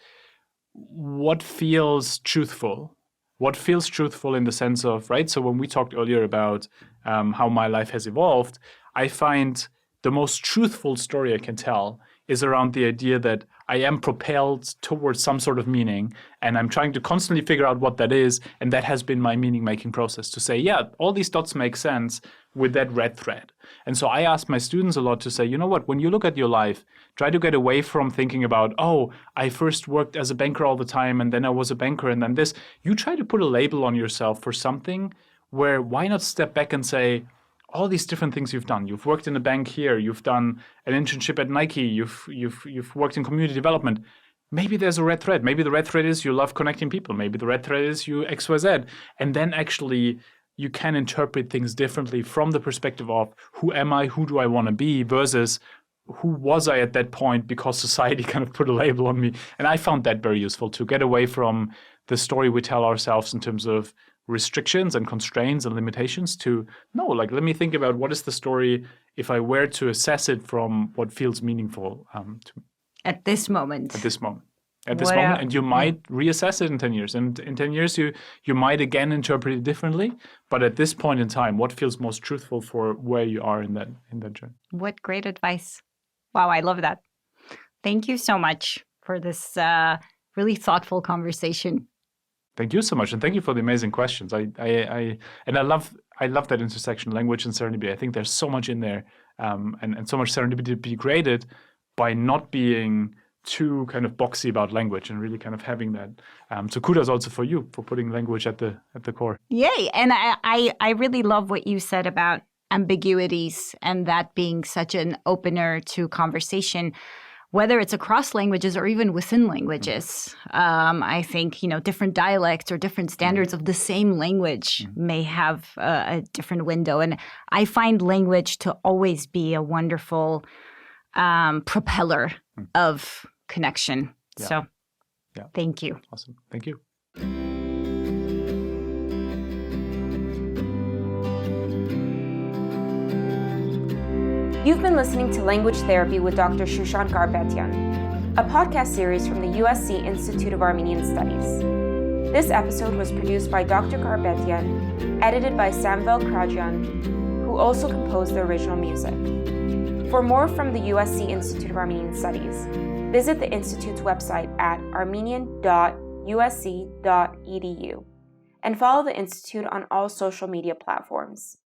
what feels truthful. What feels truthful in the sense of, right? So when we talked earlier about how my life has evolved, I find the most truthful story I can tell is around the idea that I am propelled towards some sort of meaning and I'm trying to constantly figure out what that is. And that has been my meaning-making process to say, yeah, all these dots make sense with that red thread. And so I ask my students a lot to say, you know what, when you look at your life, try to get away from thinking about, oh, I first worked as a banker all the time and then I was a banker and then this. You try to put a label on yourself for something where why not step back and say, all these different things you've done. You've worked in a bank here. You've done an internship at Nike. You've worked in community development. Maybe there's a red thread. Maybe the red thread is you love connecting people. Maybe the red thread is you XYZ. And then actually you can interpret things differently from the perspective of who am I, who do I want to be versus who was I at that point because society kind of put a label on me. And I found that very useful to get away from the story we tell ourselves in terms of restrictions and constraints and limitations to no, like let me think about what is the story if I were to assess it from what feels meaningful to me. At this moment. And you might reassess it in 10 years. And in 10 years, you might again interpret it differently. But at this point in time, what feels most truthful for where you are in that journey? What great advice. Wow, I love that. Thank you so much for this really thoughtful conversation. Thank you so much, and thank you for the amazing questions. I love that intersection, language and serendipity. I think there's so much in there, and so much serendipity to be created by not being too kind of boxy about language and really kind of having that. So kudos also for you for putting language at the core. Yay! And I really love what you said about ambiguities and that being such an opener to conversation. Whether it's across languages or even within languages, I think, different dialects or different standards of the same language may have a different window. And I find language to always be a wonderful propeller of connection. Yeah. So thank you. Awesome. Thank you. You've been listening to Language Therapy with Dr. Shushan Garbetian, a podcast series from the USC Institute of Armenian Studies. This episode was produced by Dr. Garbetian, edited by Samvel Krajan, who also composed the original music. For more from the USC Institute of Armenian Studies, visit the Institute's website at armenian.usc.edu and follow the Institute on all social media platforms.